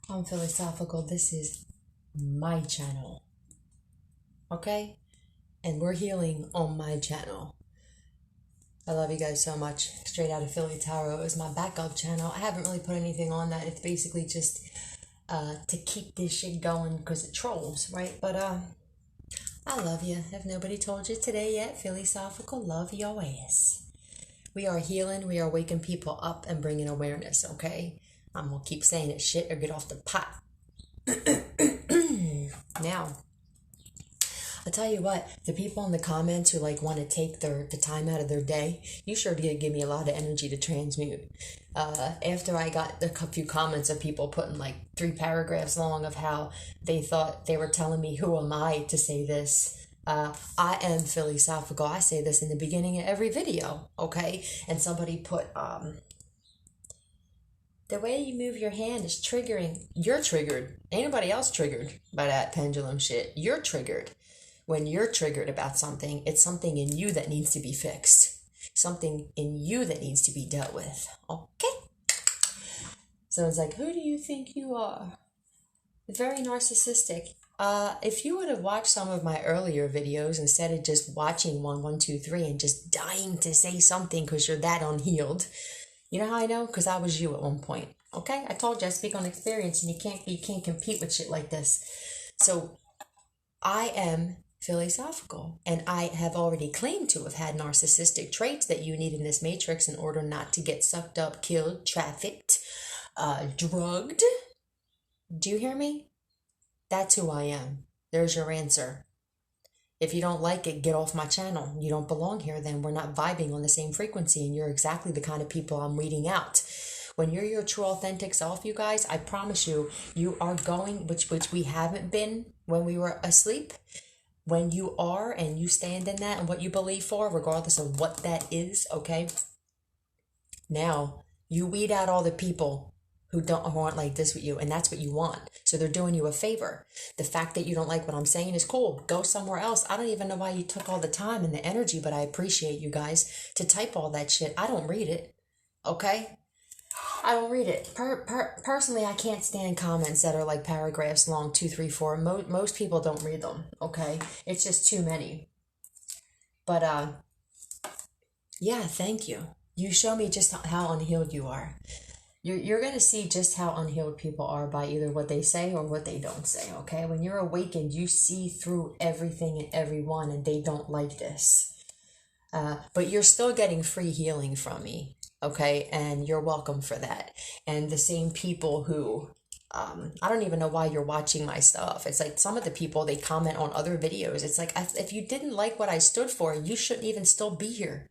I'm philosophical. This is my channel. Okay? And we're healing on my channel. I love you guys so much. Straight Out of Philly Tarot is my backup channel. I haven't really put anything on that. It's basically just to keep this shit going because it trolls, right? But I love you. If nobody told you today yet, philosophical, love your ass. We are healing. We are waking people up and bringing awareness, okay? I'm going to keep saying it, shit, or get off the pot. Now, I'll tell you what, the people in the comments who like want to take the time out of their day, you sure did give me a lot of energy to transmute. After I got a few comments of people putting like 3 paragraphs long of how they thought they were telling me, who am I to say this? I am philosophical. I say this in the beginning of every video, okay? And somebody put, the way you move your hand is triggering. You're triggered. Ain't nobody else triggered by that pendulum shit. You're triggered. When you're triggered about something, it's something in you that needs to be fixed. Something in you that needs to be dealt with. Okay? So it's like, who do you think you are? Very narcissistic. If you would have watched some of my earlier videos instead of just watching 1, 1, 2, 3 and just dying to say something because you're that unhealed, you know how I know? Because I was you at one point. Okay? I told you I speak on experience and you can't compete with shit like this. So I am philosophical, and I have already claimed to have had narcissistic traits that you need in this matrix in order not to get sucked up, killed, trafficked, drugged. Do you hear me? That's who I am. There's your answer. If you don't like it, get off my channel. You don't belong here, then we're not vibing on the same frequency, and you're exactly the kind of people I'm weeding out. When you're your true authentic self, you guys, I promise you, you are going, which we haven't been when we were asleep. When you are and you stand in that and what you believe for, regardless of what that is, okay? Now, you weed out all the people who aren't like this with you, and that's what you want. So they're doing you a favor. The fact that you don't like what I'm saying is cool. Go somewhere else. I don't even know why you took all the time and the energy, but I appreciate you guys to type all that shit. I don't read it, okay? I don't read it. Personally, I can't stand comments that are like paragraphs long, 2, 3, 4. Most people don't read them, okay? It's just too many. But, yeah, thank you. You show me just how unhealed you are. You're going to see just how unhealed people are by either what they say or what they don't say, okay? When you're awakened, you see through everything and everyone, and they don't like this. But you're still getting free healing from me, okay? And you're welcome for that. And the same people who, I don't even know why you're watching my stuff. It's like some of the people, they comment on other videos. It's like, if you didn't like what I stood for, you shouldn't even still be here.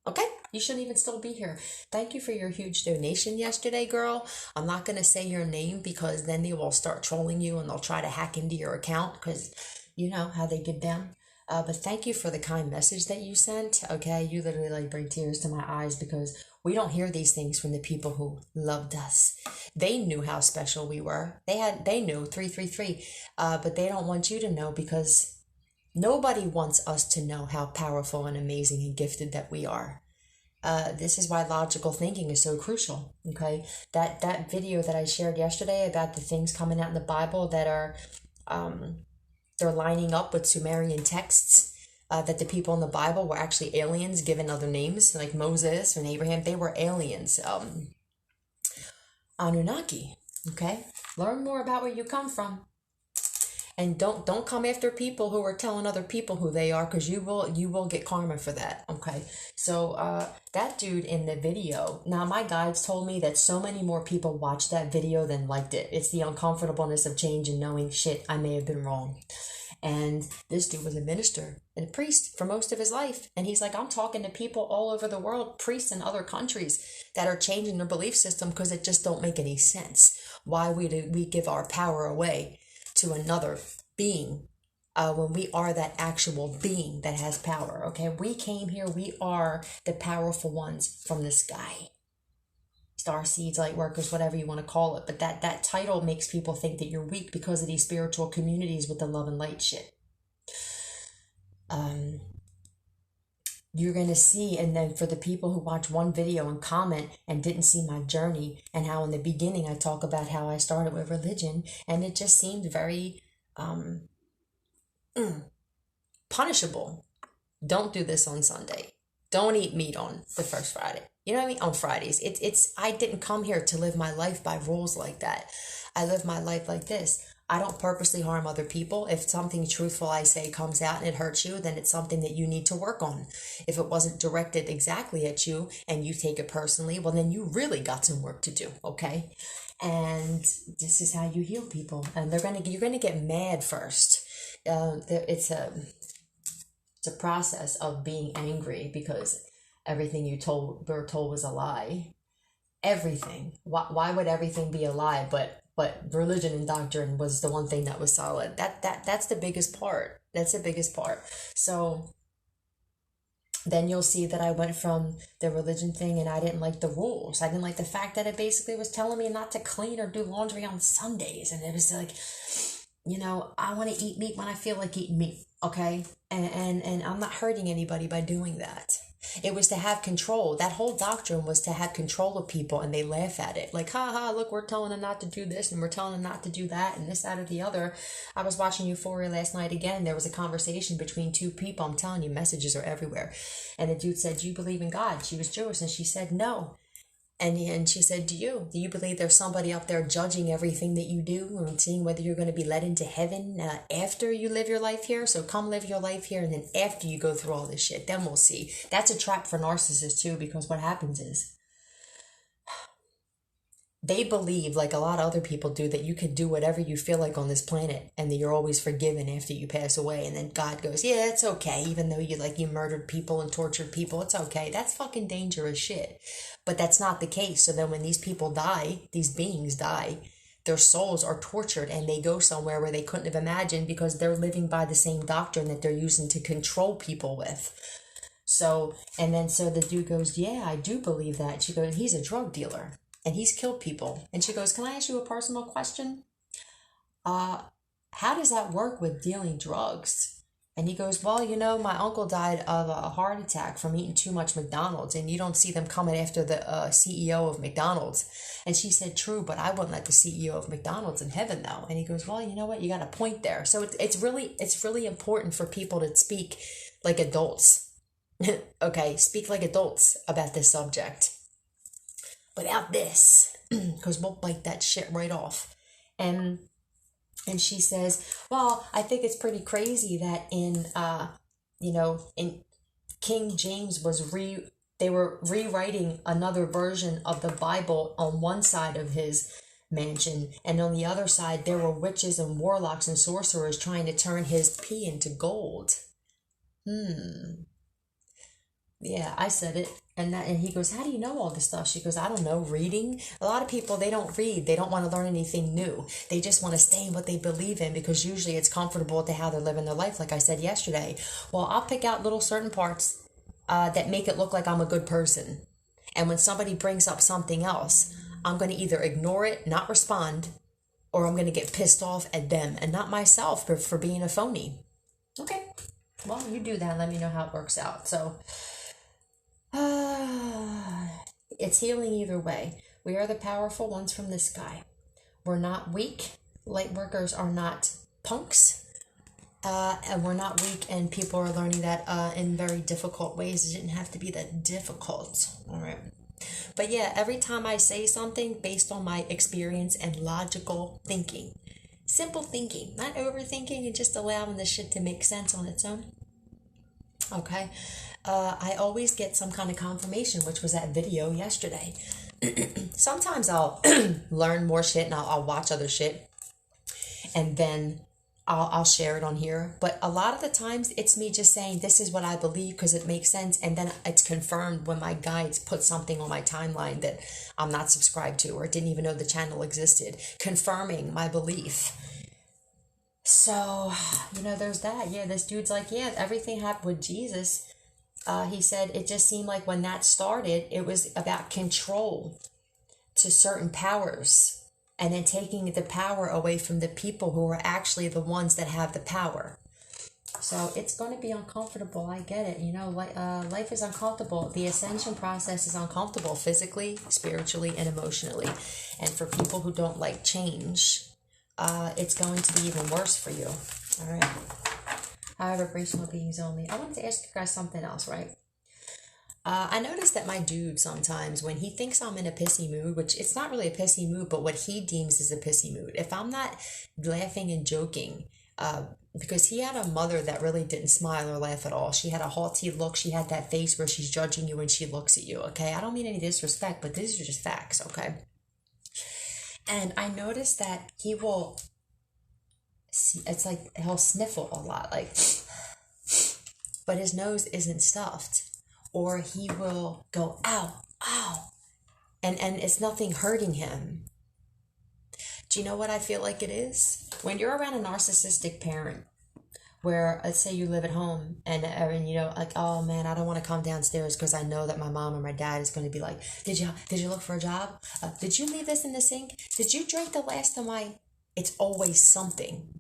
Okay? You shouldn't even still be here. Thank you for your huge donation yesterday, girl. I'm not going to say your name because then they will start trolling you and they'll try to hack into your account because you know how they get down. But thank you for the kind message that you sent. Okay? You literally like bring tears to my eyes because we don't hear these things from the people who loved us. They knew how special we were. They knew 333. But they don't want you to know because nobody wants us to know how powerful and amazing and gifted that we are. This is why logical thinking is so crucial, okay? That video that I shared yesterday about the things coming out in the Bible that are, they're lining up with Sumerian texts, that the people in the Bible were actually aliens given other names, like Moses and Abraham. They were aliens, Anunnaki, okay? Learn more about where you come from. And don't come after people who are telling other people who they are, because you will get karma for that, okay? So that dude in the video, now my guides told me that so many more people watched that video than liked it. It's the uncomfortableness of change and knowing, shit, I may have been wrong. And this dude was a minister and a priest for most of his life. And he's like, I'm talking to people all over the world, priests in other countries that are changing their belief system because it just don't make any sense. Why we give our power away to another being when we are that actual being that has power, okay? We came here, we are the powerful ones from the sky. Star seeds, light workers, whatever you want to call it. But that title makes people think that you're weak because of these spiritual communities with the love and light shit. you're going to see, and then for the people who watch one video and comment and didn't see my journey, and how in the beginning I talk about how I started with religion, and it just seemed very punishable. Don't do this on Sunday. Don't eat meat on the first Friday. You know what I mean? On Fridays. I didn't come here to live my life by rules like that. I live my life like this. I don't purposely harm other people. If something truthful I say comes out and it hurts you, then it's something that you need to work on. If it wasn't directed exactly at you and you take it personally, well, then you really got some work to do, okay? And this is how you heal people. And you're gonna get mad first. It's a process of being angry because everything were told was a lie. Everything. Why would everything be a lie? But religion and doctrine was the one thing that was solid. That's the biggest part. That's the biggest part. So then you'll see that I went from the religion thing, and I didn't like the rules. I didn't like the fact that it basically was telling me not to clean or do laundry on Sundays. And it was like, I want to eat meat when I feel like eating meat. Okay. And I'm not hurting anybody by doing that. It was to have control. That whole doctrine was to have control of people, and they laugh at it. Like, look, we're telling them not to do this, and we're telling them not to do that, and this, that, or the other. I was watching Euphoria last night again. There was a conversation between two people. I'm telling you, messages are everywhere. And the dude said, "Do you believe in God?" She was Jewish, and she said, "No." And she said, Do you believe there's somebody up there judging everything that you do and seeing whether you're going to be led into heaven after you live your life here? So come live your life here, and then after you go through all this shit, then we'll see. That's a trap for narcissists too, because what happens is they believe, like a lot of other people do, that you can do whatever you feel like on this planet, and that you're always forgiven after you pass away. And then God goes, yeah, it's okay. Even though you murdered people and tortured people, it's okay. That's fucking dangerous shit. But that's not the case. So then when these people die, these beings die, their souls are tortured, and they go somewhere where they couldn't have imagined, because they're living by the same doctrine that they're using to control people with. So the dude goes, yeah, I do believe that. She goes, he's a drug dealer, and he's killed people. And she goes, can I ask you a personal question? How does that work with dealing drugs? And he goes, well, my uncle died of a heart attack from eating too much McDonald's, and you don't see them coming after the CEO of McDonald's. And she said, true, but I wouldn't let the CEO of McDonald's in heaven, though. And he goes, well, you know what? You got a point there. So it's really important for people to speak like adults. Okay, speak like adults about this subject. Without this, because we'll bite that shit right off. And she says, well, I think it's pretty crazy that in King James they were rewriting another version of the Bible on one side of his mansion, and on the other side there were witches and warlocks and sorcerers trying to turn his pee into gold. Yeah, I said it. And he goes, how do you know all this stuff? She goes, I don't know, reading. A lot of people, they don't read. They don't want to learn anything new. They just want to stay in what they believe in, because usually it's comfortable to how they're living their life, like I said yesterday. Well, I'll pick out little certain parts that make it look like I'm a good person. And when somebody brings up something else, I'm going to either ignore it, not respond, or I'm going to get pissed off at them and not myself for being a phony. Okay, well, you do that. Let me know how it works out. So it's healing either way. We are the powerful ones from the sky. We're not weak. Light workers are not punks. And we're not weak, and people are learning that in very difficult ways. It didn't have to be that difficult. All right. But yeah, every time I say something based on my experience and logical thinking, simple thinking, not overthinking, and just allowing the shit to make sense on its own. Okay. I always get some kind of confirmation, which was that video yesterday. Sometimes I'll learn more shit, and I'll watch other shit, and then I'll share it on here. But a lot of the times it's me just saying this is what I believe because it makes sense, and then it's confirmed when my guides put something on my timeline that I'm not subscribed to or didn't even know the channel existed, confirming my belief. So, there's that. Yeah, this dude's like, yeah, everything happened with Jesus. He said it just seemed like when that started, it was about control to certain powers, and then taking the power away from the people who are actually the ones that have the power. So it's going to be uncomfortable. I get it. Life is uncomfortable. The ascension process is uncomfortable physically, spiritually, and emotionally. And for people who don't like change, it's going to be even worse for you. All right. Higher vibrational beings only. I wanted to ask you guys something else, right? I noticed that my dude sometimes, when he thinks I'm in a pissy mood, which it's not really a pissy mood, but what he deems is a pissy mood, if I'm not laughing and joking, because he had a mother that really didn't smile or laugh at all. She had a haughty look. She had that face where she's judging you when she looks at you, okay? I don't mean any disrespect, but these are just facts, okay? And I noticed that he will, it's like he'll sniffle a lot, like, but his nose isn't stuffed. Or he will go, ow, ow, and it's nothing hurting him. Do you know what I feel like it is? When you're around a narcissistic parent, where let's say you live at home and like, oh man, I don't want to come downstairs because I know that my mom or my dad is going to be like, did you look for a job? Did you leave this in the sink? Did you drink the last of my? It's always something.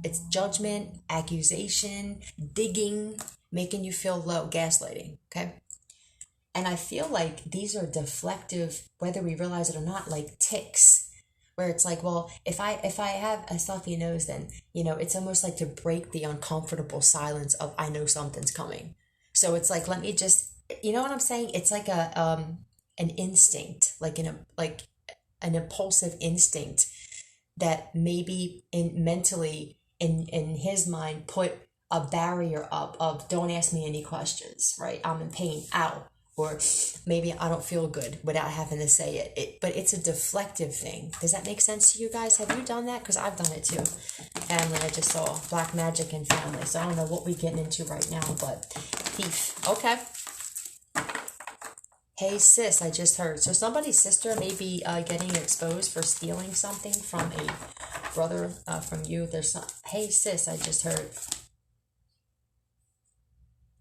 It's judgment, accusation, digging, making you feel low, gaslighting, okay? And I feel like these are deflective, whether we realize it or not, like tics, where it's like, well, if I have a stuffy nose, then, it's almost like to break the uncomfortable silence of, I know something's coming. So it's like, let me just, you know what I'm saying? It's like an instinct, like an impulsive instinct that maybe mentally in his mind put a barrier up of don't ask me any questions, right? I'm in pain, ow. Or maybe I don't feel good without having to say it. But it's a deflective thing. Does that make sense to you guys? Have you done that? Because I've done it too. Family, I just saw Black Magic and family. So I don't know what we're getting into right now, but thief. Okay. Hey sis, I just heard. So somebody's sister may be getting exposed for stealing something from a brother from you. Hey sis, I just heard.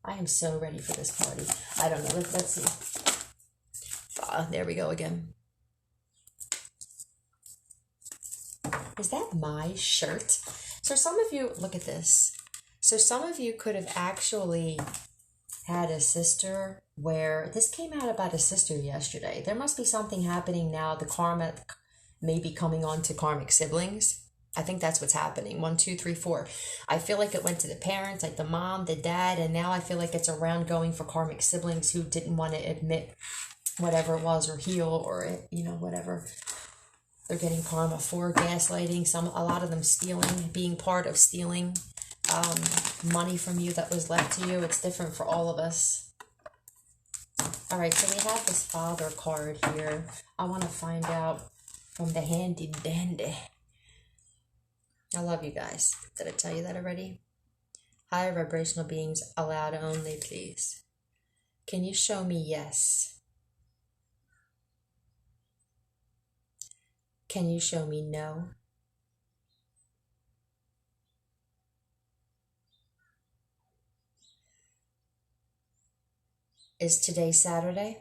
I am so ready for this party. I don't know. Let's see. There we go again. Is that my shirt? So some of you, look at this. So some of you could have actually had a sister where this came out about a sister yesterday. There must be something happening now. The karma may be coming on to karmic siblings. I think that's what's happening. 1, 2, 3, 4. I feel like it went to the parents, like the mom, the dad, and now I feel like it's around going for karmic siblings who didn't want to admit whatever it was or heal or, whatever. They're getting karma for gaslighting. A lot of them stealing, being part of stealing money from you that was left to you. It's different for all of us. All right, so we have this father card here. I want to find out from the handy dandy. I love you guys. Did I tell you that already? Higher vibrational beings allowed only, please. Can you show me yes? Can you show me no? Is today Saturday?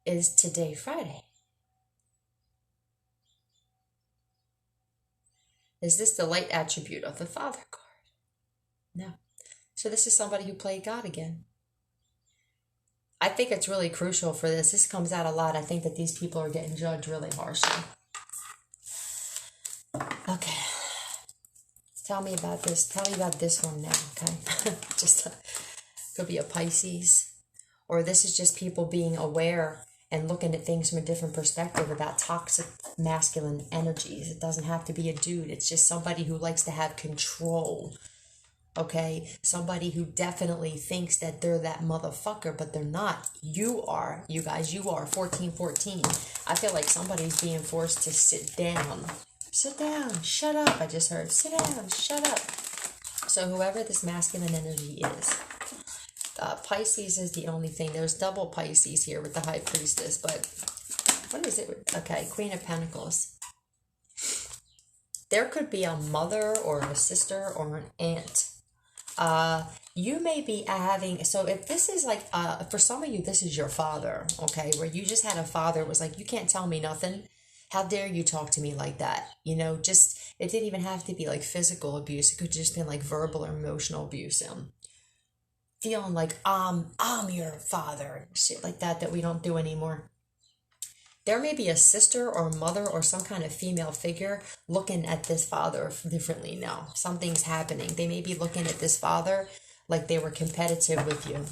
Is today Friday? Is this the light attribute of the father card? No. So this is somebody who played God again. I think it's really crucial for this. This comes out a lot. I think that these people are getting judged really harshly. Okay. Tell me about this. Tell me about this one now, okay? Could be a Pisces. Or this is just people being aware and looking at things from a different perspective about toxic masculine energies. It doesn't have to be a dude. It's just somebody who likes to have control, okay? Somebody who definitely thinks that they're that motherfucker, but they're not. You are, you guys, you are. 1414. I feel like somebody's being forced to sit down. Sit down. Shut up. I just heard. Sit down. Shut up. So whoever this masculine energy is, Pisces is the only thing. There's double Pisces here with the High Priestess, but what is it? Okay, Queen of Pentacles. There could be a mother or a sister or an aunt. You may be having, so if this is like, for some of you, this is your father, okay, where you just had a father who was like, you can't tell me nothing. How dare you talk to me like that? Just It didn't even have to be like physical abuse. It could just been like verbal or emotional abuse. Feeling like I'm your father, shit like that we don't do anymore. There may be a sister or mother or some kind of female figure looking at this father differently now. Something's happening. They may be looking at this father like they were competitive with you.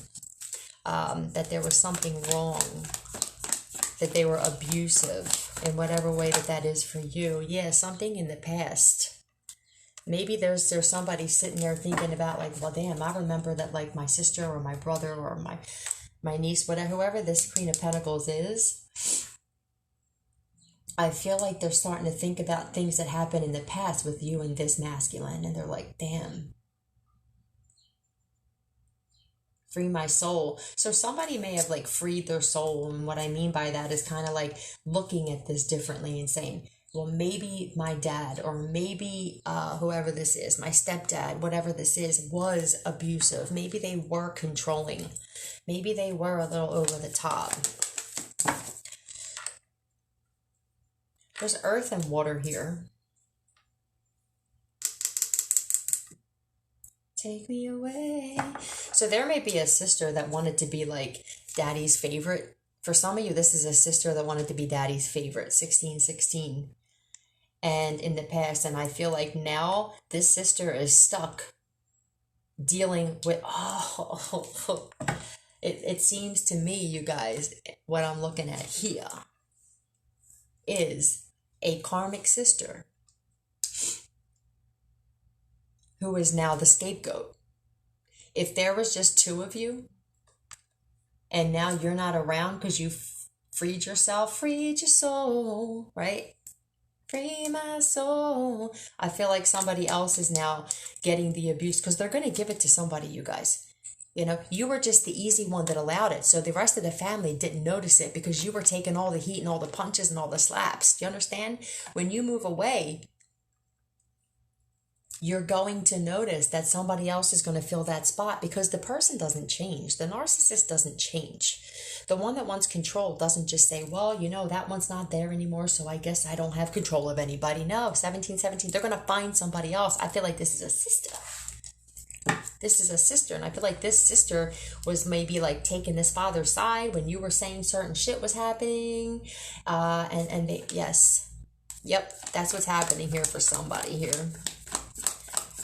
That there was something wrong. That they were abusive in whatever way that is for you. Yeah, something in the past. Maybe there's somebody sitting there thinking about like, well, damn, I remember that like my sister or my brother or my niece, whatever, whoever this Queen of Pentacles is. I feel like they're starting to think about things that happened in the past with you and this masculine. And they're like, damn. Free my soul. So somebody may have like freed their soul. And what I mean by that is kind of like looking at this differently and saying, well, maybe my dad or maybe whoever this is, my stepdad, whatever this is, was abusive. Maybe they were controlling. Maybe they were a little over the top. There's earth and water here. Take me away. So there may be a sister that wanted to be like daddy's favorite. For some of you, this is a sister that wanted to be daddy's favorite, 1616. And in the past, and I feel like now this sister is stuck dealing with, it seems to me, you guys, what I'm looking at here is a karmic sister who is now the scapegoat. If there was just two of you and now you're not around because you freed yourself, freed your soul, right? Free my soul. I feel like somebody else is now getting the abuse because they're going to give it to somebody, you guys. You know, you were just the easy one that allowed it. So the rest of the family didn't notice it because you were taking all the heat and all the punches and all the slaps. Do you understand? When you move away, you're going to notice that somebody else is going to fill that spot because the person doesn't change. The narcissist doesn't change. The one that wants control doesn't just say, well, you know, that one's not there anymore, so I guess I don't have control of anybody. No, 1717, they're going to find somebody else. I feel like this is a sister. This is a sister, and I feel like this sister was maybe like taking this father's side when you were saying certain shit was happening. And they, yes. Yep, that's what's happening here for somebody here.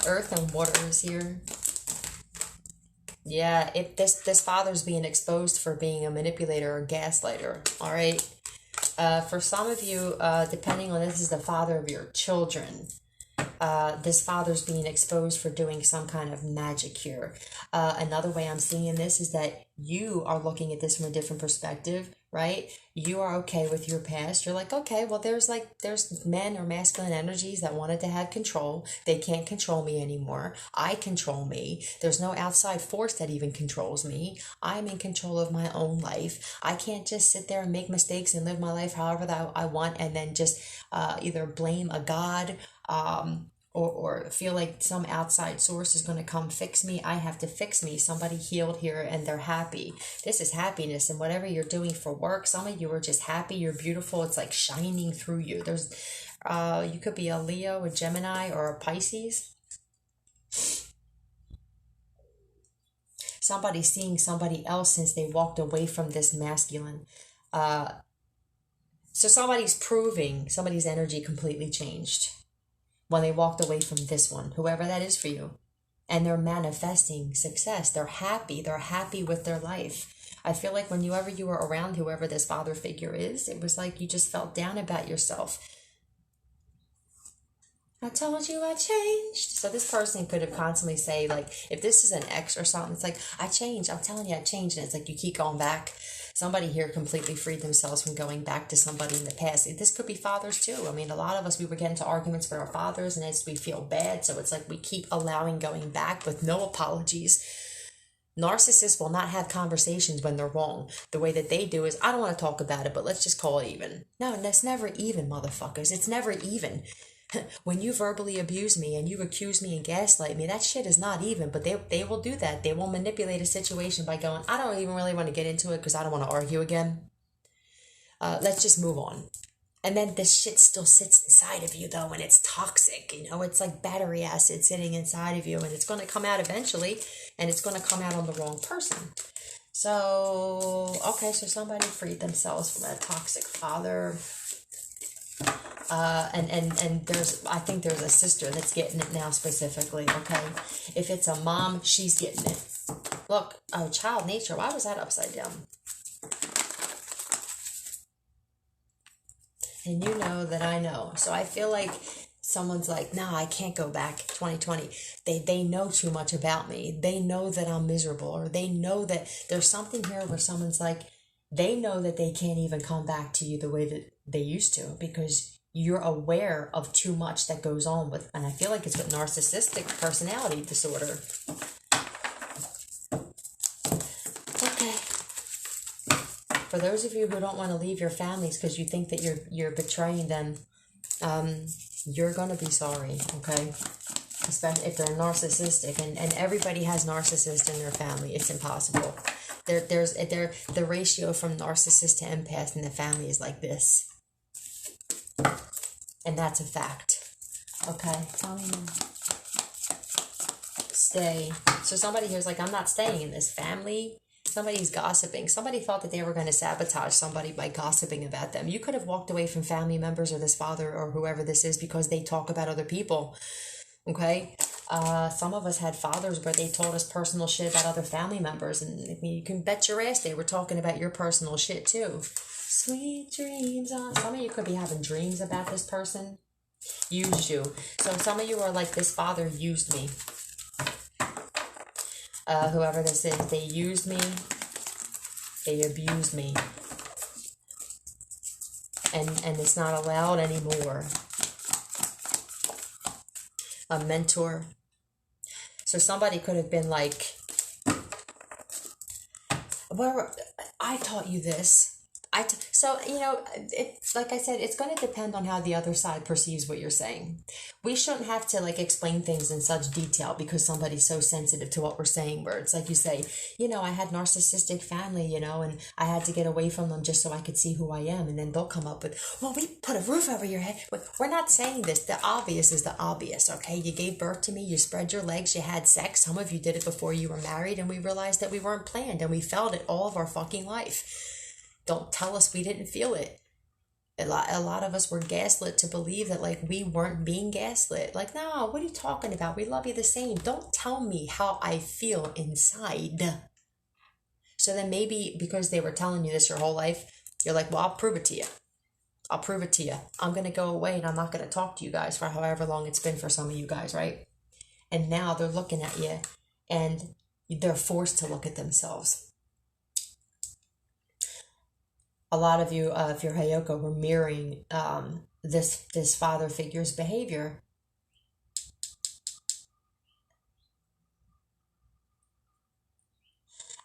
Earth and water is here. Yeah, if this father's being exposed for being a manipulator or gaslighter, all right? For some of you, depending on this is the father of your children, this father's being exposed for doing some kind of magic here. Another way I'm seeing this is that you are looking at this from a different perspective, right? You are okay with your past. You're like, okay, well, there's men or masculine energies that wanted to have control. They can't control me anymore. I control me. There's no outside force that even controls me. I'm in control of my own life. I can't just sit there and make mistakes and live my life however that I want and then just either blame a god or feel like some outside source is going to come fix me. I have to fix me. Somebody healed here and they're happy. This is happiness. And whatever you're doing for work, some of you are just happy. You're beautiful. It's like shining through you. There's, you could be a Leo, a Gemini, or a Pisces. Somebody's seeing somebody else since they walked away from this masculine. So somebody's proving somebody's energy completely changed when they walked away from this one, whoever that is for you. And they're manifesting success. They're happy. They're happy with their life. I feel like whenever you were around whoever this father figure is, it was like you just felt down about yourself. I told you I changed. So this person could have constantly say, like, if this is an ex or something, it's like, I changed. I'm telling you I changed. And it's like you keep going back. Somebody here completely freed themselves from going back to somebody in the past. This could be fathers too. I mean, a lot of us, we were getting into arguments with our fathers and we feel bad. So it's like we keep allowing going back with no apologies. Narcissists will not have conversations when they're wrong. The way that they do is, I don't want to talk about it, but let's just call it even. No, that's never even, motherfuckers. It's never even. When you verbally abuse me and you accuse me and gaslight me, that shit is not even, but they will do that. They will manipulate a situation by going, I don't even really want to get into it because I don't want to argue again. Let's just move on. And then this shit still sits inside of you though, and it's toxic. You know, it's like battery acid sitting inside of you, and it's going to come out eventually, and it's going to come out on the wrong person. So, okay, so somebody freed themselves from a toxic father. And I think there's a sister that's getting it now specifically, okay? If it's a mom, she's getting it. Look, oh, child nature, why was that upside down? And you know that I know. So I feel like someone's like, no, I can't go back 2020. They know too much about me. They know that I'm miserable, or they know that there's something here where someone's like, they know that they can't even come back to you the way that they used to, because you're aware of too much that goes on with, and I feel like it's with narcissistic personality disorder. Okay. For those of you who don't want to leave your families because you think that you're betraying them, you're going to be sorry, okay? Especially if they're narcissistic, and everybody has narcissists in their family. It's impossible. The ratio from narcissist to empath in the family is like this. And that's a fact. Okay, tell me more. Stay. So somebody here's like, I'm not staying in this family. Somebody's gossiping. Somebody thought that they were going to sabotage somebody by gossiping about them. You could have walked away from family members or this father or whoever this is because they talk about other people. Okay? Some of us had fathers where they told us personal shit about other family members, and you can bet your ass they were talking about your personal shit too. Sweet dreams. Some of you could be having dreams about this person. Used you. So some of you are like, this father used me. Whoever this is, they used me. They abused me. And it's not allowed anymore. A mentor. So somebody could have been like, well, I taught you this. So, you know, like I said, it's going to depend on how the other side perceives what you're saying. We shouldn't have to, like, explain things in such detail because somebody's so sensitive to what we're saying, where it's like you say, you know, I had narcissistic family, you know, and I had to get away from them just so I could see who I am. And then they'll come up with, well, we put a roof over your head. We're not saying this. The obvious is the obvious, okay? You gave birth to me. You spread your legs. You had sex. Some of you did it before you were married, and we realized that we weren't planned, and we felt it all of our fucking life. Don't tell us we didn't feel it. A lot of us were gaslit to believe that, like, we weren't being gaslit. Like, no, what are you talking about? We love you the same. Don't tell me how I feel inside. So then maybe because they were telling you this your whole life, you're like, well, I'll prove it to you. I'll prove it to you. I'm going to go away and I'm not going to talk to you guys for however long it's been for some of you guys, right? And now they're looking at you and they're forced to look at themselves. A lot of you, if you're Heyoka, were mirroring this father figure's behavior.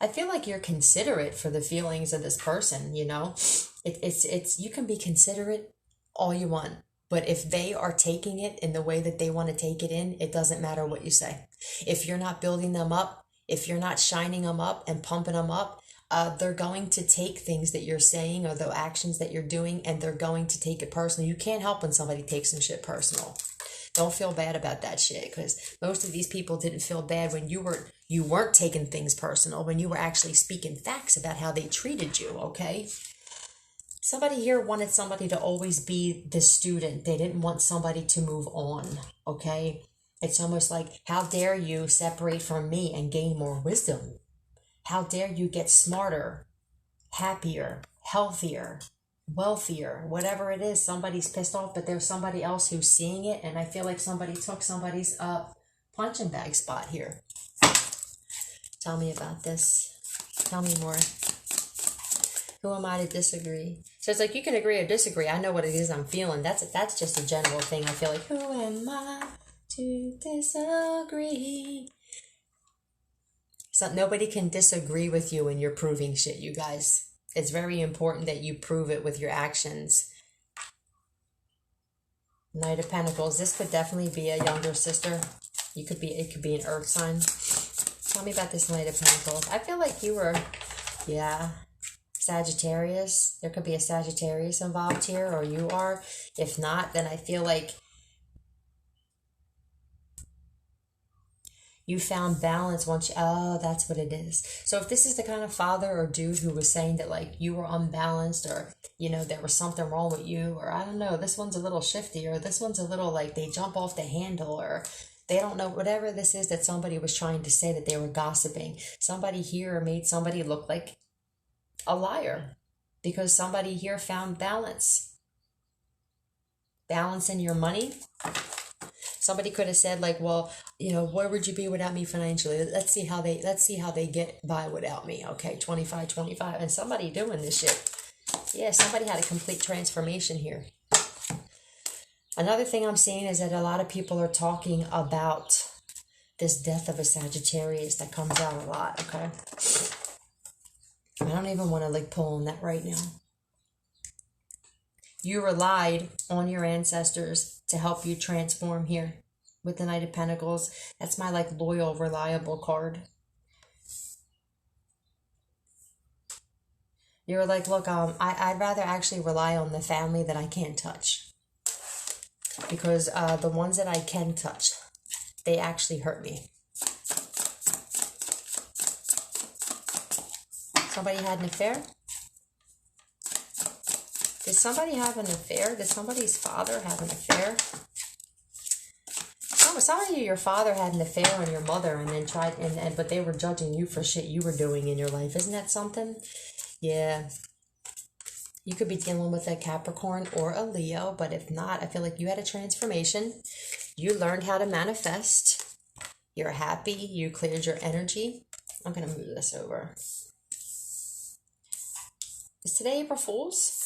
I feel like you're considerate for the feelings of this person, you know? It's you can be considerate all you want, but if they are taking it in the way that they want to take it in, it doesn't matter what you say. If you're not building them up, if you're not shining them up and pumping them up, they're going to take things that you're saying or the actions that you're doing, and they're going to take it personally. You can't help when somebody takes some shit personal. Don't feel bad about that shit, because most of these people didn't feel bad when you weren't taking things personal, when you were actually speaking facts about how they treated you, okay? Somebody here wanted somebody to always be the student. They didn't want somebody to move on, okay? It's almost like, how dare you separate from me and gain more wisdom? How dare you get smarter, happier, healthier, wealthier, whatever it is. Somebody's pissed off, but there's somebody else who's seeing it, and I feel like somebody took somebody's punching bag spot here. Tell me about this. Tell me more. Who am I to disagree? So it's like, you can agree or disagree. I know what it is I'm feeling. That's just a general thing. I feel like, who am I to disagree? So nobody can disagree with you when you're proving shit, you guys. It's very important that you prove it with your actions. Knight of Pentacles. This could definitely be a younger sister. It could be an earth sign. Tell me about this Knight of Pentacles. I feel like you were, yeah. Sagittarius. There could be a Sagittarius involved here, or you are. If not, then I feel like you found balance once oh, that's what it is. So if this is the kind of father or dude who was saying that like you were unbalanced, or, you know, there was something wrong with you, or I don't know, this one's a little shifty, or this one's a little like they jump off the handle, or they don't know, whatever this is that somebody was trying to say, that they were gossiping. Somebody here made somebody look like a liar because somebody here found balance. Balance in your money. Somebody could have said like, well, you know, where would you be without me financially? Let's see how they get by without me. Okay, 25. And somebody doing this shit. Yeah, somebody had a complete transformation here. Another thing I'm seeing is that a lot of people are talking about this death of a Sagittarius that comes out a lot, okay? I don't even want to like pull on that right now. You relied on your ancestors to help you transform here with the Knight of Pentacles. That's my like loyal, reliable card. You're like, look, I'd rather actually rely on the family that I can't touch. Because the ones that I can touch, they actually hurt me. Somebody had an affair? Did somebody have an affair? Did somebody's father have an affair? Some of you, your father had an affair on your mother and then tried, but they were judging you for shit you were doing in your life. Isn't that something? Yeah. You could be dealing with a Capricorn or a Leo, but if not, I feel like you had a transformation. You learned how to manifest. You're happy. You cleared your energy. I'm going to move this over. Is today April Fool's?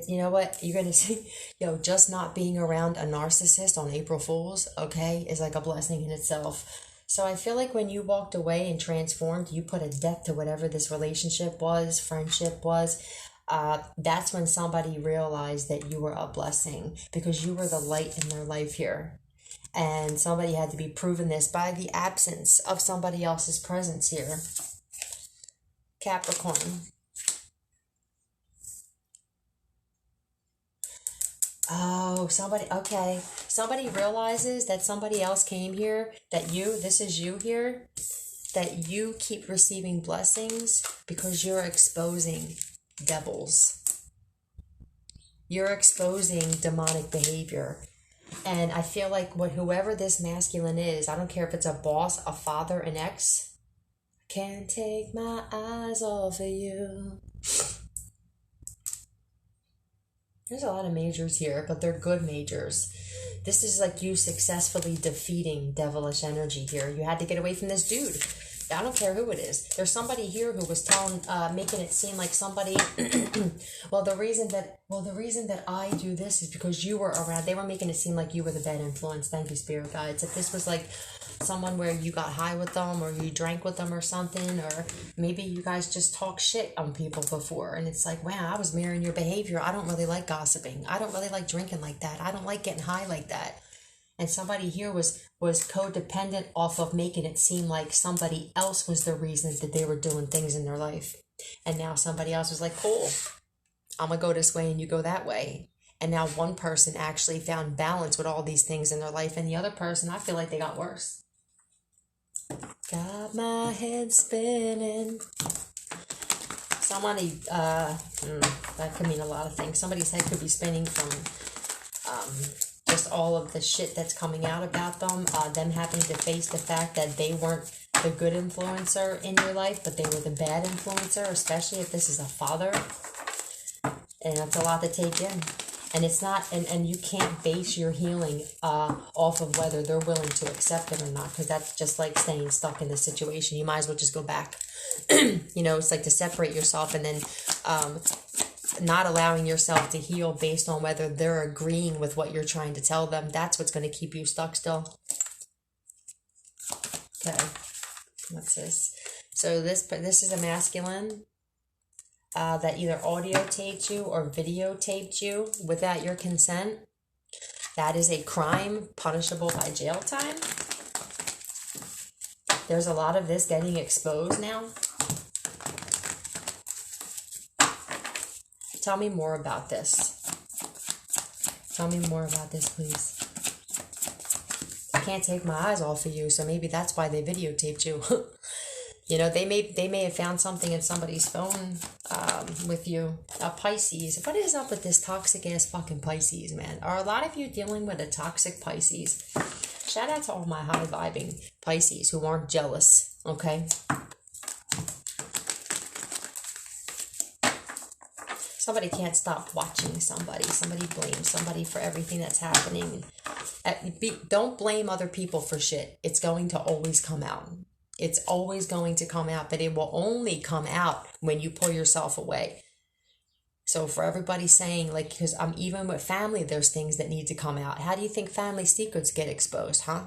You know what? You're going to see, just not being around a narcissist on April Fool's, okay, is like a blessing in itself. So I feel like when you walked away and transformed, you put a depth to whatever this relationship was, friendship was. That's when somebody realized that you were a blessing because you were the light in their life here. And somebody had to be proven this by the absence of somebody else's presence here. Capricorn. Oh, okay. Somebody realizes that somebody else came here, this is you here, that you keep receiving blessings because you're exposing devils. You're exposing demonic behavior. And I feel like whoever this masculine is, I don't care if it's a boss, a father, an ex, can't take my eyes off of you. There's a lot of majors here, but they're good majors. This is like you successfully defeating devilish energy here. You had to get away from this dude. I don't care who it is. There's somebody here who was making it seem like somebody, the reason that I do this is because you were around. They were making it seem like you were the bad influence. Thank you, Spirit Guides. If this was like someone where you got high with them or you drank with them or something, or maybe you guys just talk shit on people before and it's like, wow, I was mirroring your behavior. I don't really like gossiping. I don't really like drinking like that. I don't like getting high like that. And somebody here was codependent off of making it seem like somebody else was the reason that they were doing things in their life. And now somebody else was like, cool, I'm going to go this way and you go that way. And now one person actually found balance with all these things in their life. And the other person, I feel like they got worse. Got my head spinning. Somebody, that could mean a lot of things. Somebody's head could be spinning from just all of the shit that's coming out about them. Them having to face the fact that they weren't the good influencer in your life, but they were the bad influencer, especially if this is a father. And that's a lot to take in. And it's not, and you can't base your healing off of whether they're willing to accept it or not, because that's just like staying stuck in the situation. You might as well just go back. It's like to separate yourself and then not allowing yourself to heal based on whether they're agreeing with what you're trying to tell them. That's what's going to keep you stuck still. Okay. What's this? So this is a masculine that either audio taped you or videotaped you without your consent. That is a crime punishable by jail time. There's a lot of this getting exposed now. Tell me more about this. Tell me more about this, please. I can't take my eyes off of you, so maybe that's why they videotaped you. You know, they may have found something in somebody's phone with you. A Pisces. What is up with this toxic ass fucking Pisces, man? Are a lot of you dealing with a toxic Pisces? Shout out to all my high vibing Pisces who aren't jealous, okay? Somebody can't stop watching somebody. Somebody blames somebody for everything that's happening. Don't blame other people for shit. It's going to always come out. It's always going to come out, but it will only come out when you pull yourself away. So for everybody saying, like, because even with family, there's things that need to come out. How do you think family secrets get exposed, huh?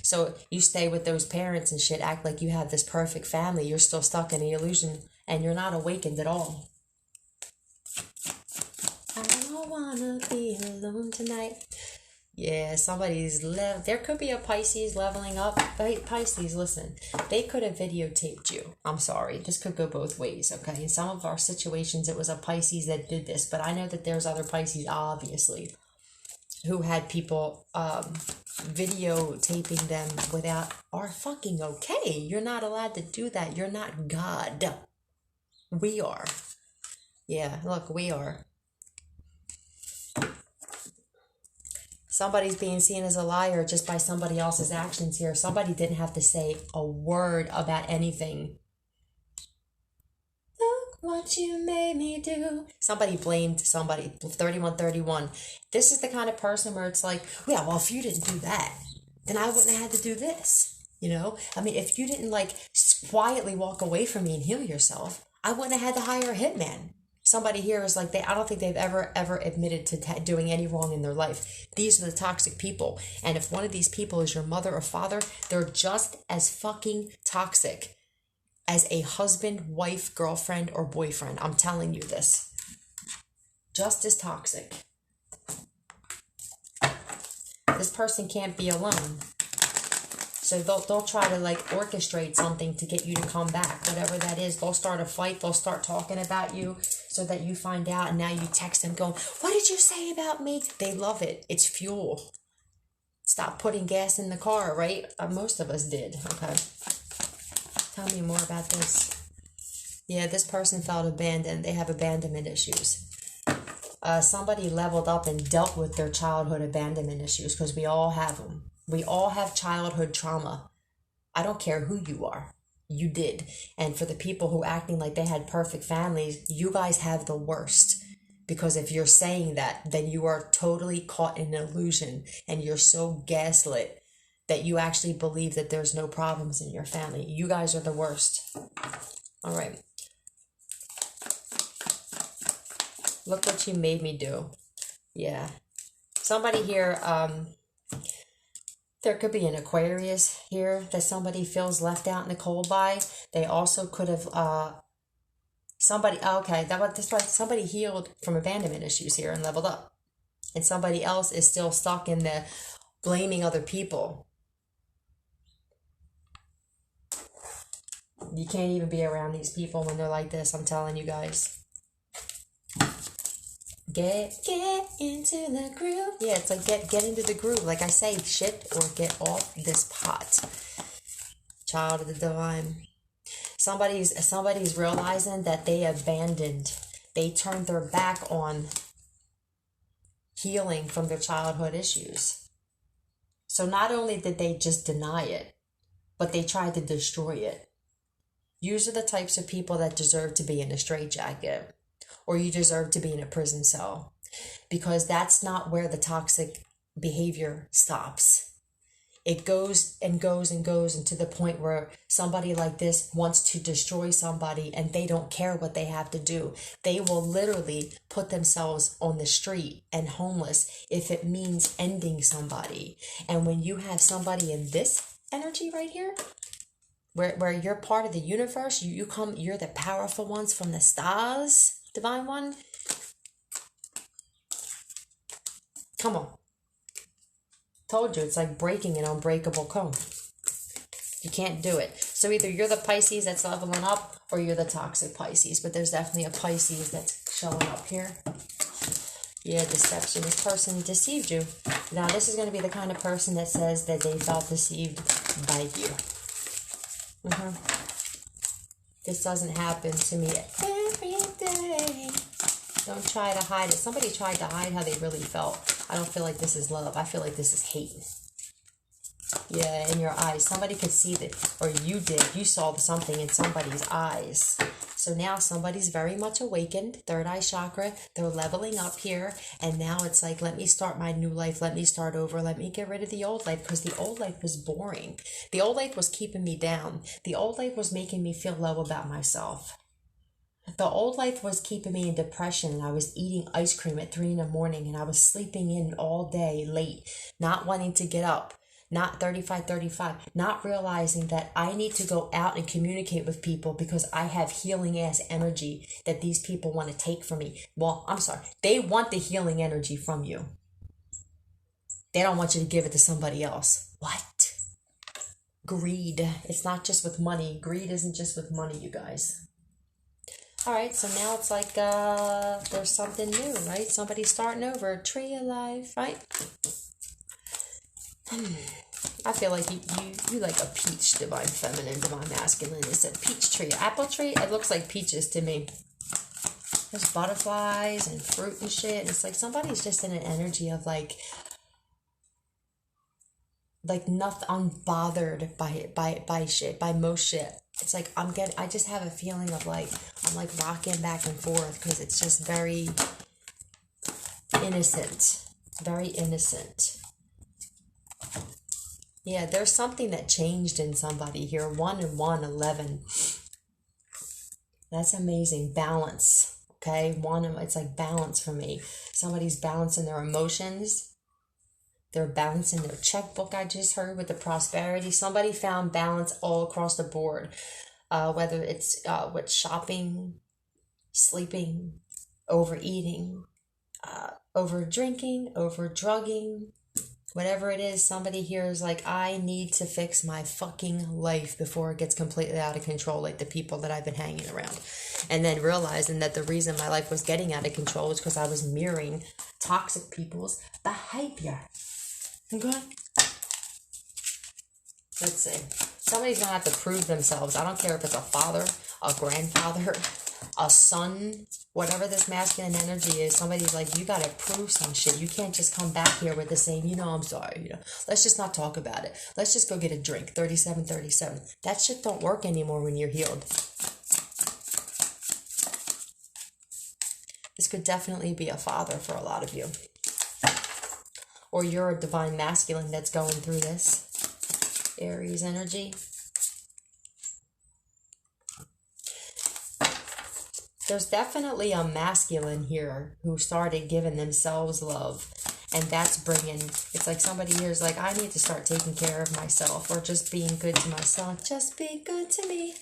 So you stay with those parents and shit, act like you have this perfect family. You're still stuck in the illusion and you're not awakened at all. I don't want to be alone tonight. Yeah, there could be a Pisces leveling up. Pisces, listen, they could have videotaped you. I'm sorry. This could go both ways, okay? In some of our situations, it was a Pisces that did this, but I know that there's other Pisces, obviously, who had people videotaping them without are fucking okay. You're not allowed to do that. You're not God. We are. Yeah, look, we are. Somebody's being seen as a liar just by somebody else's actions here. Somebody didn't have to say a word about anything. Look what you made me do. Somebody blamed somebody. 3131. This is the kind of person where it's like, yeah, well, if you didn't do that, then I wouldn't have had to do this. You know? I mean, if you didn't, like, quietly walk away from me and heal yourself, I wouldn't have had to hire a hitman. Somebody here is like, I don't think they've ever admitted to doing any wrong in their life. These are the toxic people. And if one of these people is your mother or father, they're just as fucking toxic as a husband, wife, girlfriend, or boyfriend. I'm telling you this. Just as toxic. This person can't be alone. So they'll try to, like, orchestrate something to get you to come back. Whatever that is, they'll start a fight. They'll start talking about you so that you find out. And now you text them going, what did you say about me? They love it. It's fuel. Stop putting gas in the car, right? Most of us did. Okay. Tell me more about this. Yeah, this person felt abandoned. They have abandonment issues. Somebody leveled up and dealt with their childhood abandonment issues, because we all have them. We all have childhood trauma. I don't care who you are. You did. And for the people who acting like they had perfect families, you guys have the worst. Because if you're saying that, then you are totally caught in an illusion. And you're so gaslit that you actually believe that there's no problems in your family. You guys are the worst. All right. Look what you made me do. Yeah. Somebody here, there could be an Aquarius here that somebody feels left out in the cold by. They also could have, that's right, somebody healed from abandonment issues here and leveled up. And somebody else is still stuck in the blaming other people. You can't even be around these people when they're like this, I'm telling you guys. Get into the groove. Yeah, it's like get into the groove. Like I say, shit or get off this pot. Child of the divine. Somebody's realizing that they turned their back on healing from their childhood issues. So not only did they just deny it, but they tried to destroy it. These are the types of people that deserve to be in a straitjacket. Or you deserve to be in a prison cell, because that's not where the toxic behavior stops. It goes and goes and goes, and to the point where somebody like this wants to destroy somebody and they don't care what they have to do. They will literally put themselves on the street and homeless if it means ending somebody. And when you have somebody in this energy right here, where you're part of the universe, you're the powerful ones from the stars. Divine one, come on. Told you, it's like breaking an unbreakable cone. You can't do it. So either you're the Pisces that's leveling up, or you're the toxic Pisces. But there's definitely a Pisces that's showing up here. Yeah, deception. This person deceived you. Now, this is going to be the kind of person that says that they felt deceived by you. This doesn't happen to me every day. Don't try to hide it. Somebody tried to hide how they really felt. I don't feel like this is love. I feel like this is hate. Yeah, in your eyes. Somebody could see that, or you did. You saw something in somebody's eyes. So now somebody's very much awakened. Third eye chakra. They're leveling up here. And now it's like, let me start my new life. Let me start over. Let me get rid of the old life. Because the old life was boring. The old life was keeping me down. The old life was making me feel low about myself. The old life was keeping me in depression, and I was eating ice cream at 3 in the morning, and I was sleeping in all day late, not wanting to get up. Not 35, not realizing that I need to go out and communicate with people because I have healing ass energy that these people want to take from me. Well, I'm sorry. They want the healing energy from you. They don't want you to give it to somebody else. What? Greed. It's not just with money. Greed isn't just with money, you guys. All right, so now it's like there's something new, right? Somebody's starting over. Tree of life, right? I feel like you like a peach, divine feminine, divine masculine. It's a peach tree. Apple tree, it looks like peaches to me. There's butterflies and fruit and shit. And it's like somebody's just in an energy of like nothing, unbothered by shit, by most shit. It's like I just have a feeling of like I'm like rocking back and forth because it's just very innocent. Very innocent. Yeah, there's something that changed in somebody here. 1 and 1, 11. That's amazing. Balance. Okay, it's like balance for me. Somebody's balancing their emotions. They're balancing their checkbook, I just heard, with the prosperity. Somebody found balance all across the board. Whether it's with shopping, sleeping, overeating, over drinking, over drugging. Whatever it is, somebody here is like, I need to fix my fucking life before it gets completely out of control, like the people that I've been hanging around. And then realizing that the reason my life was getting out of control was because I was mirroring toxic people's behavior. Okay? Let's see. Somebody's going to have to prove themselves. I don't care if it's a father, a grandfather, a son, whatever this masculine energy is. Somebody's like, you got to prove some shit. You can't just come back here with the same, I'm sorry, let's just not talk about it. Let's just go get a drink. 37. That shit don't work anymore when you're healed. This could definitely be a father for a lot of you. Or you're a divine masculine that's going through this. Aries energy. There's definitely a masculine here who started giving themselves love. And that's it's like somebody here is like, I need to start taking care of myself, or just being good to myself. Just be good to me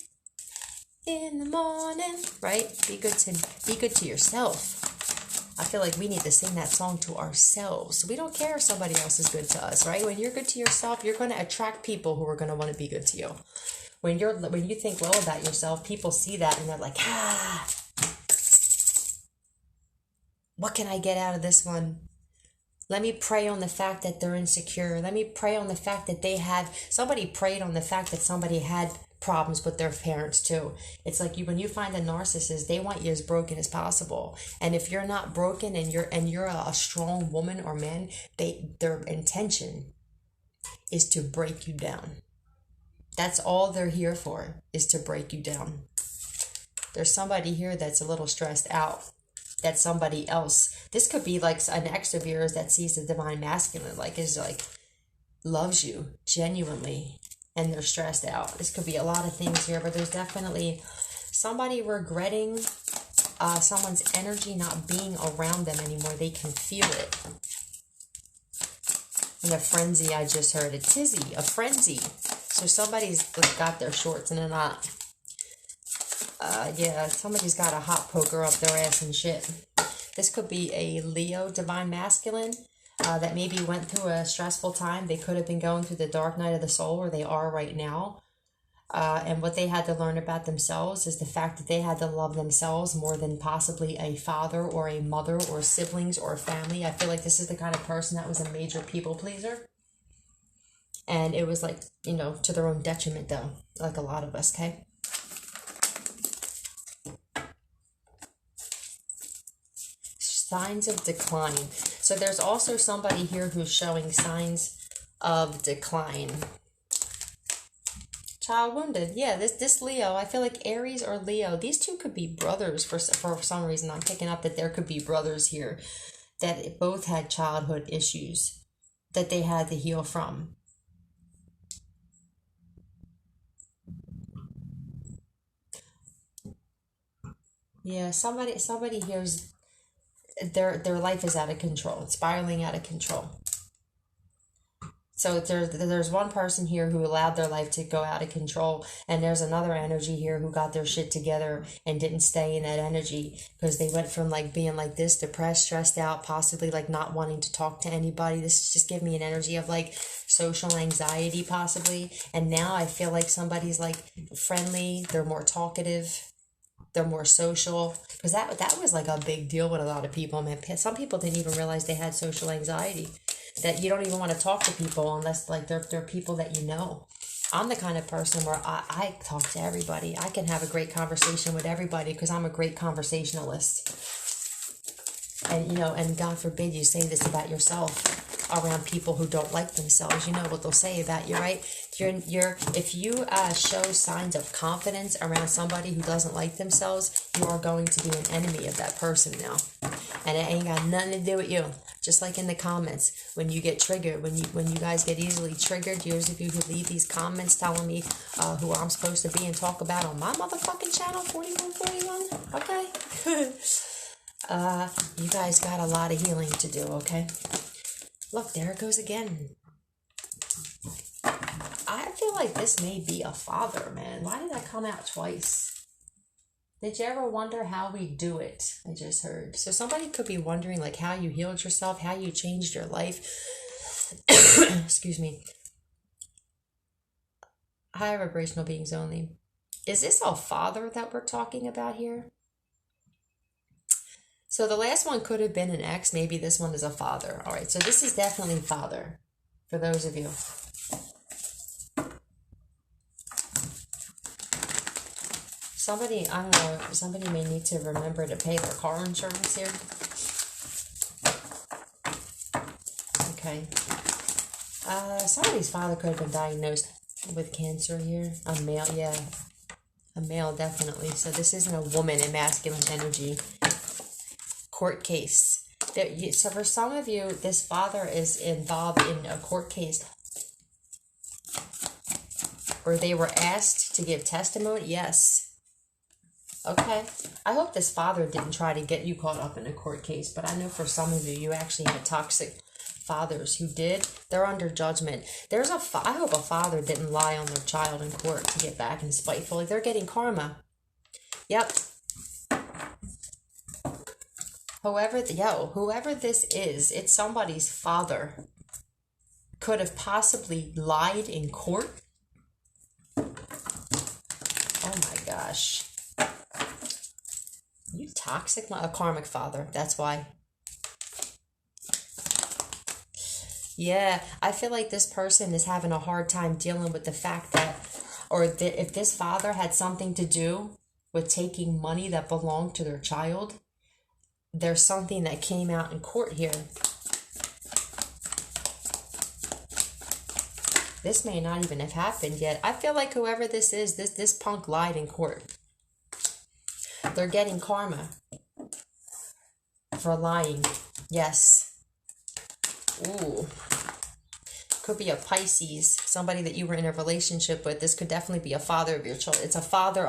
in the morning, right? Be good to yourself. I feel like we need to sing that song to ourselves. We don't care if somebody else is good to us, right? When you're good to yourself, you're going to attract people who are going to want to be good to you. When you think well about yourself, people see that and they're like, what can I get out of this one? Let me prey on the fact that they're insecure. Let me prey on the fact that somebody preyed on the fact that somebody had problems with their parents too. It's like when you find a narcissist, they want you as broken as possible. And if you're not broken and you're a strong woman or man, their intention is to break you down. That's all they're here for, is to break you down. There's somebody here that's a little stressed out. That somebody else, this could be like an ex of yours that sees the divine masculine, loves you genuinely, and they're stressed out. This could be a lot of things here, but there's definitely somebody regretting someone's energy not being around them anymore. They can feel it. And a frenzy, I just heard. A tizzy, a frenzy. So somebody's got their shorts in a knot. Yeah, somebody's got a hot poker up their ass and shit. This could be a Leo divine masculine that maybe went through a stressful time. They could have been going through the dark night of the soul, or they are right now. And what they had to learn about themselves is the fact that they had to love themselves more than possibly a father or a mother or siblings or family. I feel like this is the kind of person that was a major people pleaser. And it was like, you know, to their own detriment though, like a lot of us, okay? Signs of decline. So there's also somebody here who's showing signs of decline. Child wounded. Yeah, this Leo, I feel like Aries or Leo, these two could be brothers for some reason. I'm picking up that there could be brothers here that both had childhood issues that they had to heal from. Yeah, somebody here's their life is out of control, it's spiraling out of control. So there's one person here who allowed their life to go out of control, and there's another energy here who got their shit together and didn't stay in that energy because they went from like being like this, depressed, stressed out, possibly like not wanting to talk to anybody. This is just giving me an energy of like social anxiety possibly. And now I feel like somebody's like friendly, they're more talkative, they're more social, because that was like a big deal with a lot of people, man. Some people didn't even realize they had social anxiety, that you don't even want to talk to people unless like they're people that you know. I'm the kind of person where I talk to everybody. I can have a great conversation with everybody because I'm a great conversationalist. And you know, and God forbid you say this about yourself around people who don't like themselves. You know what they'll say about you, right? If you show signs of confidence around somebody who doesn't like themselves, you are going to be an enemy of that person now, and it ain't got nothing to do with you. Just like in the comments, when you get triggered, when you guys get easily triggered, those of you who leave these comments telling me who I'm supposed to be and talk about on my motherfucking channel, 4141, okay? You guys got a lot of healing to do, okay? Look, there it goes again. I feel like this may be a father, man. Why did that come out twice? Did you ever wonder how we do it? I just heard. So somebody could be wondering like how you healed yourself, how you changed your life. Excuse me. Higher vibrational beings only. Is this a father that we're talking about here? So the last one could have been an ex. Maybe this one is a father. All right, so this is definitely father for those of you. Somebody, I don't know, somebody may need to remember to pay their car insurance here. Okay. Somebody's father could have been diagnosed with cancer here. A male, yeah. A male, definitely. So this isn't a woman in masculine energy. Court case. So for some of you, this father is involved in a court case, or they were asked to give testimony. Yes. Okay. I hope this father didn't try to get you caught up in a court case, but I know for some of you, you actually had toxic fathers who did. They're under judgment. I hope a father didn't lie on their child in court to get back and spiteful. They're getting karma. Yep. Whoever this is, it's somebody's father. Could have possibly lied in court. Oh my gosh. You toxic, a karmic father. That's why. Yeah, I feel like this person is having a hard time dealing with the fact that, if this father had something to do with taking money that belonged to their child, there's something that came out in court here. This may not even have happened yet. I feel like whoever this is, this punk lied in court. They're getting karma for lying. Yes. Ooh. Could be a Pisces, somebody that you were in a relationship with. This could definitely be a father of your children. It's a father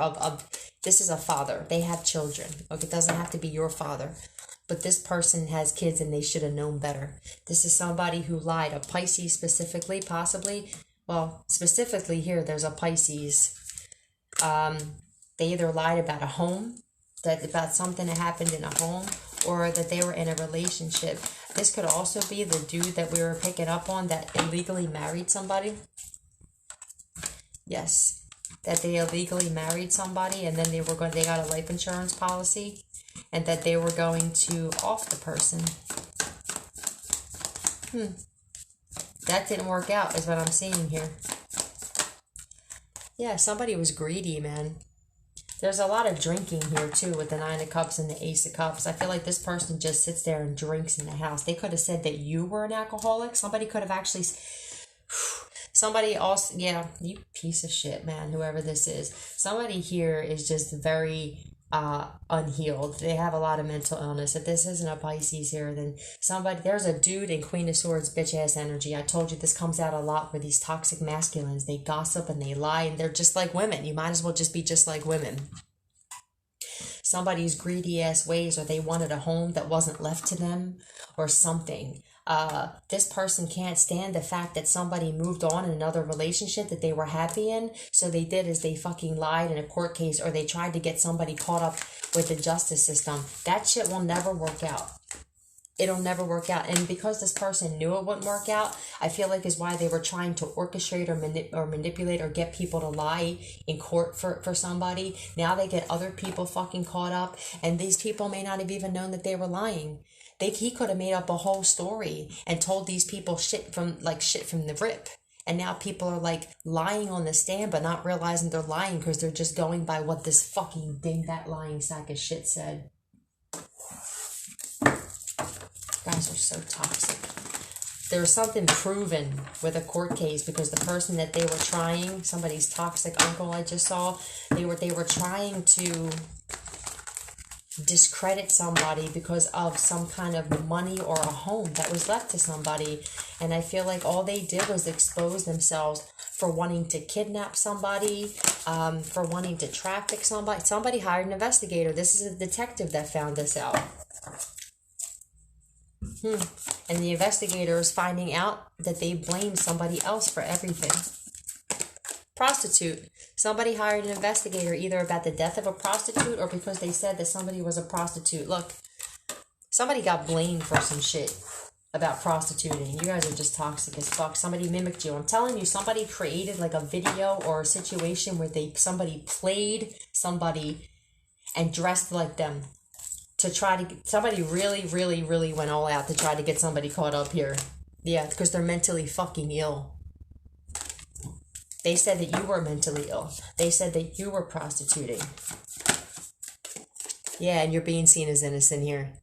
this is a father. They have children. Okay, it doesn't have to be your father. But this person has kids and they should have known better. This is somebody who lied. A Pisces specifically, possibly. Well, specifically here, there's a Pisces. They either lied about a home, about something that happened in a home, or that they were in a relationship. This could also be the dude that we were picking up on that illegally married somebody. Yes. that they illegally married somebody and then they got a life insurance policy and that they were going to off the person. That didn't work out is what I'm seeing here. Yeah, somebody was greedy, man. There's a lot of drinking here too with the 9 of Cups and the Ace of Cups. I feel like this person just sits there and drinks in the house. They could have said that you were an alcoholic. Somebody could have actually... Somebody also... Yeah, you piece of shit, man, whoever this is. Somebody here is just very unhealed. They have a lot of mental illness. If this isn't a Pisces here, then somebody... There's a dude in Queen of Swords bitch-ass energy. I told you this comes out a lot with these toxic masculines. They gossip and they lie and they're just like women. You might as well just be just like women. Somebody's greedy-ass ways, or they wanted a home that wasn't left to them or something. This person can't stand the fact that somebody moved on in another relationship that they were happy in. So they did is they fucking lied in a court case, or they tried to get somebody caught up with the justice system. That shit will never work out. It'll never work out. And because this person knew it wouldn't work out, I feel like is why they were trying to orchestrate or manipulate or get people to lie in court for somebody. Now they get other people fucking caught up, and these people may not have even known that they were lying. He could have made up a whole story and told these people shit from the rip. And now people are like lying on the stand but not realizing they're lying because they're just going by what this fucking dingbat lying sack of shit said. Guys are so toxic. There was something proven with a court case because the person that they were trying, somebody's toxic uncle I just saw, they were trying to discredit somebody because of some kind of money or a home that was left to somebody. And I feel like all they did was expose themselves for wanting to kidnap somebody, for wanting to traffic somebody. Somebody hired an investigator. This is a detective that found this out. And the investigator is finding out that they blamed somebody else for everything. Prostitute. Somebody hired an investigator either about the death of a prostitute or because they said that somebody was a prostitute. Look, somebody got blamed for some shit about prostituting. You guys are just toxic as fuck. Somebody mimicked you. I'm telling you, somebody created like a video or a situation where somebody played somebody and dressed like them to try to get, somebody really, really, really went all out to try to get somebody caught up here. Yeah, because they're mentally fucking ill. They said that you were mentally ill. They said that you were prostituting. Yeah, and you're being seen as innocent here.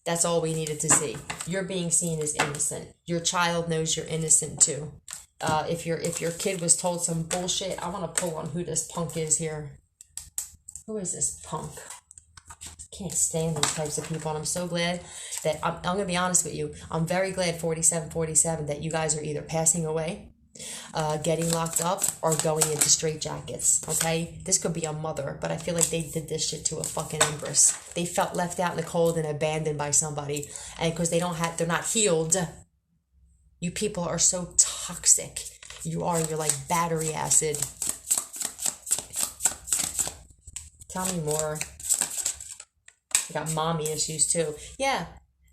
That's all we needed to see. You're being seen as innocent. Your child knows you're innocent too. If your kid was told some bullshit, I want to pull on who this punk is here. Who is this punk? Can't stand these types of people, and I'm so glad that I'm going to be honest with you. I'm very glad 4747 that you guys are either passing away, getting locked up, or going into straitjackets. Okay, this could be a mother, but I feel like they did this shit to a fucking empress. They felt left out in the cold and abandoned by somebody, and because they're not healed. You people are so toxic. You're like battery acid. Tell me more. You got mommy issues too. Yeah,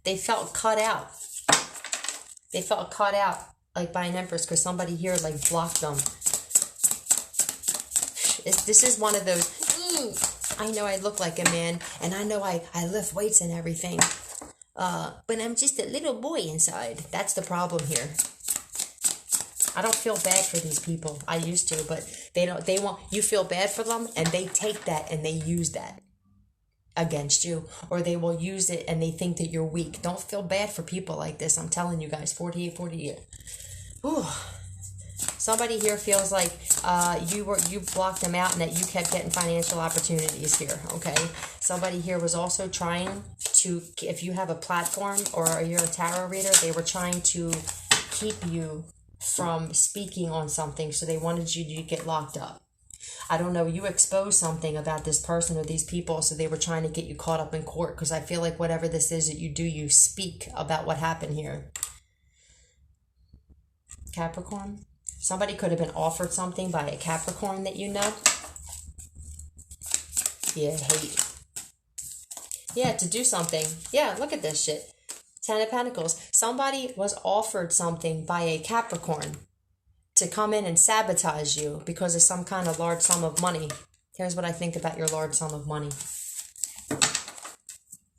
they felt cut out. They felt cut out like by an empress because somebody here like blocked them. This is one of those, I know I look like a man and I know I lift weights and everything. But I'm just a little boy inside. That's the problem here. I don't feel bad for these people. I used to, but they want, you feel bad for them and they take that and they use that against you, or they will use it and they think that you're weak. Don't feel bad for people like this. I'm telling you guys, 48. Ooh. Somebody here feels like you blocked them out and that you kept getting financial opportunities here, okay? Somebody here was also trying to, if you have a platform or you're a tarot reader, they were trying to keep you from speaking on something, so they wanted you to get locked up. I don't know, you exposed something about this person or these people, so they were trying to get you caught up in court, because I feel like whatever this is that you do, you speak about what happened here. Capricorn. Somebody could have been offered something by a Capricorn that you know. Yeah, hate. Yeah, to do something. Yeah, look at this shit. 10 of Pentacles. Somebody was offered something by a Capricorn. to come in and sabotage you because of some kind of large sum of money. Here's what I think about your large sum of money.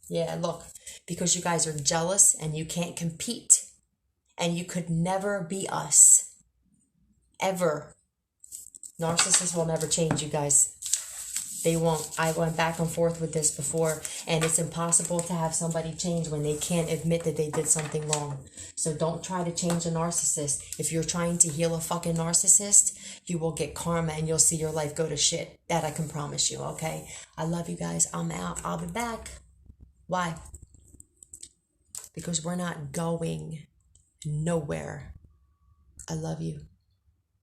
Yeah, look, because you guys are jealous and you can't compete. And you could never be us. Ever. Narcissists will never change, you guys. They won't. I went back and forth with this before, and it's impossible to have somebody change when they can't admit that they did something wrong. So don't try to change a narcissist. If you're trying to heal a fucking narcissist, you will get karma and you'll see your life go to shit. That I can promise you, okay? I love you guys. I'm out. I'll be back. Why? Because we're not going nowhere. I love you.